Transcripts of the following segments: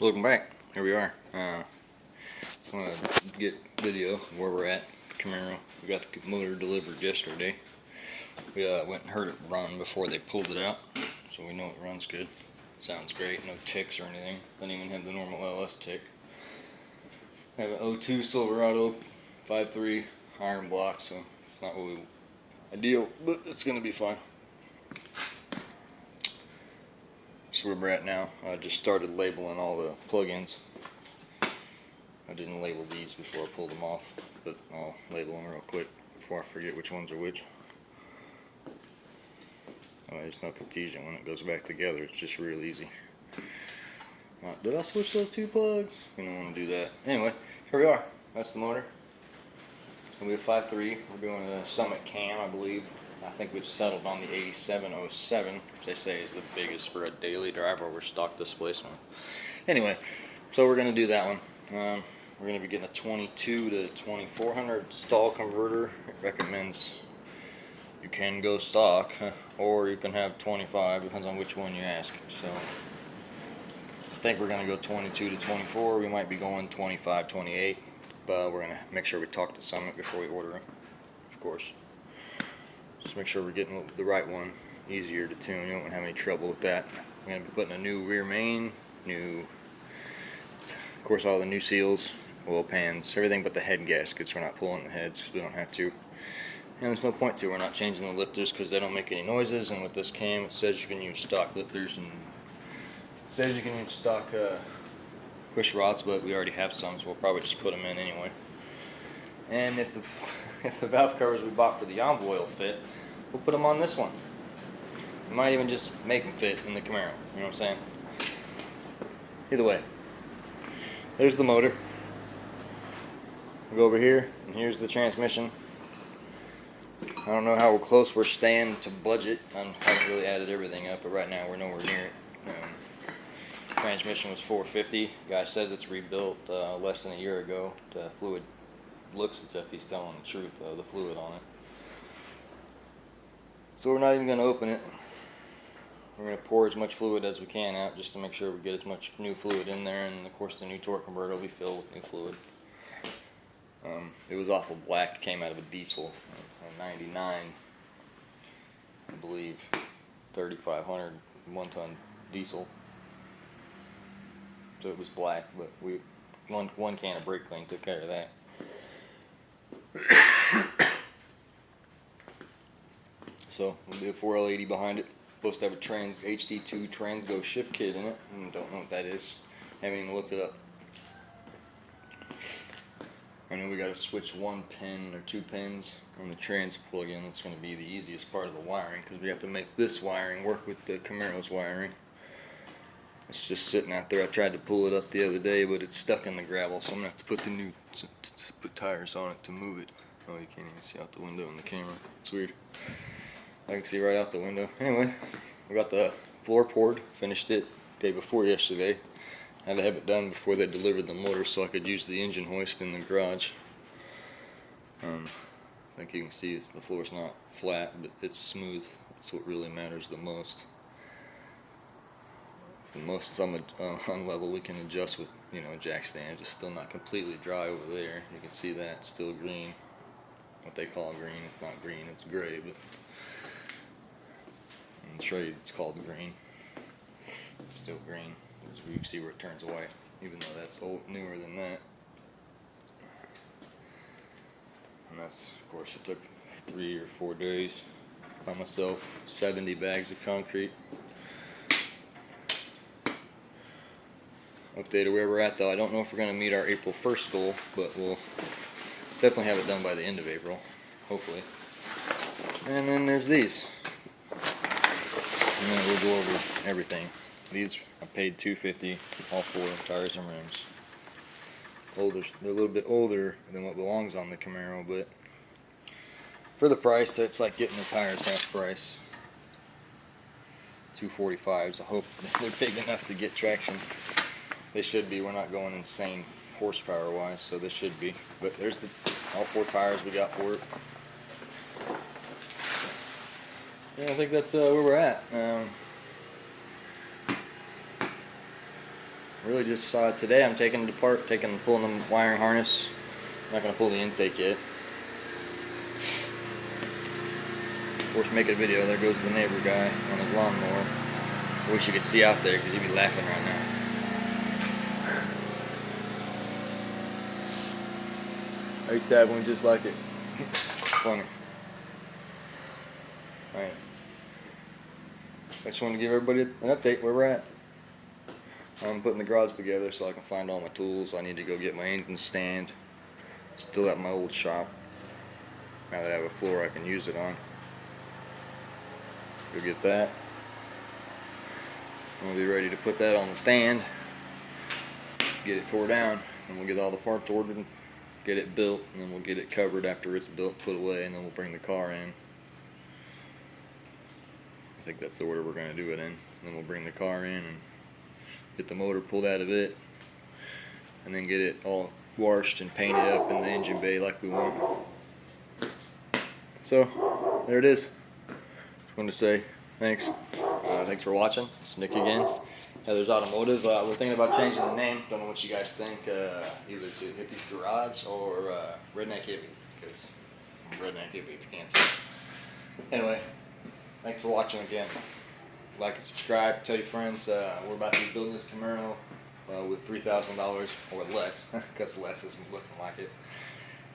Welcome back. Here we are. I want to get video of where we're at. Camaro. We got the motor delivered yesterday. We went and heard it run before they pulled it out, so we know it runs good. Sounds great. No ticks or anything. Doesn't even have the normal LS tick. I have an 02 Silverado 5.3 iron block, so it's not really ideal, but it's gonna be fine. So where we're at now, I just started labeling all the plugins. I didn't label these before I pulled them off, but I'll label them real quick before I forget which ones are which. There's no confusion when it goes back together. It's just real easy. Did I switch those two plugs? We don't want to do that. Anyway, here we are. That's the motor. It's going to be a 5.3. We're doing a Summit cam, I believe. I think we've settled on the 8707, which they say is the biggest for a daily drive over stock displacement. Anyway, so we're going to do that one. We're going to be getting a 22 to 2400 stall converter. It recommends you can go stock, or you can have 25, depends on which one you ask. So I think we're going to go 22 to 24. We might be going 25, 28, but we're going to make sure we talk to Summit before we order them, of course. Just make sure we're getting the right one, easier to tune. You won't have any trouble with that. We're going to be putting a new rear main, of course, all the new seals, oil pans, everything but the head gaskets. We're not pulling the heads because we don't have to. And there's no point to. We're not changing the lifters because they don't make any noises. And with this cam, it says you can use stock lifters, and it says you can use stock push rods, but we already have some, so we'll probably just put them in anyway. And if the valve covers we bought for the Envoy fit, we'll put them on this one. We might even just make them fit in the Camaro. You know what I'm saying? Either way, there's the motor. We'll go over here, and here's the transmission. I don't know how close we're staying to budget. I haven't really added everything up, but right now we're nowhere near it. Transmission was $450. Guy says it's rebuilt less than a year ago. The fluid looks as if he's telling the truth, though, the fluid on it. So we're not even going to open it. We're going to pour as much fluid as we can out just to make sure we get as much new fluid in there, and of course the new torque converter will be filled with new fluid. It was awful black. It came out of a diesel, a 99, I believe, 3500 one-ton diesel. So it was black, but one can of brake clean took care of that. So we'll do a 4L80 behind it. Supposed to have a HD2 Transgo shift kit in it. Don't know what that is. Haven't even looked it up. I know we got to switch one pin or two pins on the trans plug-in. That's going to be the easiest part of the wiring because we have to make this wiring work with the Camaro's wiring. It's just sitting out there. I tried to pull it up the other day, but it's stuck in the gravel, so I'm going to have to put tires on it to move it. Oh, you can't even see out the window in the camera. It's weird. I can see right out the window. Anyway, we got the floor poured. Finished it day before yesterday. Had to have it done before they delivered the motor so I could use the engine hoist in the garage. I think you can see the floor's not flat, but it's smooth. That's what really matters the most. Some on level we can adjust with, jack stands. It's still not completely dry over there. You can see that it's still green. What they call green, it's not green, it's gray, but in the trade it's called green. It's still green. You can see where it turns white, even though that's newer than that. And that's, of course, it took 3 or 4 days by myself. 70 bags of concrete. Update of where we're at, though. I don't know if we're going to meet our April 1st goal, but we'll definitely have it done by the end of April, hopefully. And then there's these. And then we'll go over everything. These I paid $250, all 4 tires and rims. They're a little bit older than what belongs on the Camaro, but for the price, it's like getting the tires half price. 245s. I hope they're big enough to get traction. They should be. We're not going insane horsepower wise, so this should be. But there's all 4 tires we got for it. Yeah, I think that's where we're at. really just today I'm taking it apart, pulling the wiring harness. I'm not gonna pull the intake yet. Of course, making a video. There goes the neighbor guy on his lawnmower. I wish you could see out there because he'd be laughing right now. I used to have one just like it. Funny. Alright. I just wanted to give everybody an update where we're at. I'm putting the garage together so I can find all my tools. I need to go get my engine stand. Still at my old shop. Now that I have a floor I can use it on. Go get that. We'll be ready to put that on the stand. Get it tore down. And we'll get all the parts ordered. Get it built. And then we'll get it covered after it's built, put away. And then we'll bring the car in. I think that's the order we're going to do it in. And then we'll bring the car in and get the motor pulled out of it. And then get it all washed and painted up in the engine bay like we want. So, there it is. Just wanted to say thanks. Thanks for watching. It's Nick again. Heather's Automotive. We're thinking about changing the name. Don't know what you guys think. Either to Hippie's Garage or Redneck Hippie. Because I'm Redneck Hippie if you can't tell. Anyway, thanks for watching again. Like and subscribe. Tell your friends. We're about to be building this Camaro with $3,000 or less. Because less isn't looking like it.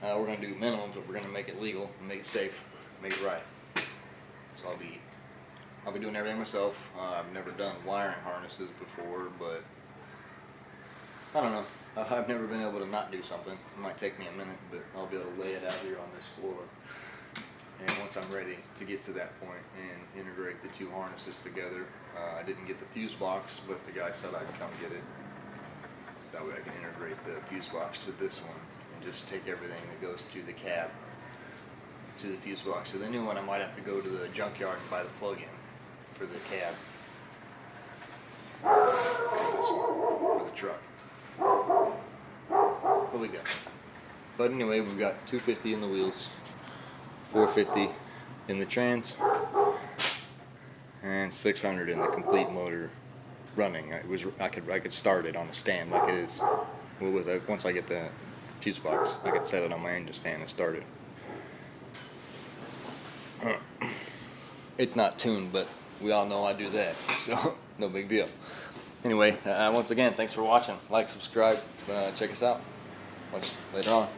We're going to do minimums, but we're going to make it legal and make it safe. Make it right. So I'll be doing everything myself. I've never done wiring harnesses before, but I don't know. I've never been able to not do something. It might take me a minute, but I'll be able to lay it out here on this floor. And once I'm ready to get to that point and integrate the two harnesses together, I didn't get the fuse box, but the guy said I'd come get it. So that way I can integrate the fuse box to this one and just take everything that goes to the cab to the fuse box. So the new one I might have to go to the junkyard and buy the plug-in for the cab. And this one for the truck. What we got? But anyway, we've got 250 in the wheels, 450 in the trans, and 600 in the complete motor running. I could start it on a stand like it is. Once I get the fuse box, I could set it on my engine stand and start it. It's not tuned, but we all know I do that, so no big deal. Anyway, once again, thanks for watching. Like, subscribe, check us out. Watch later on.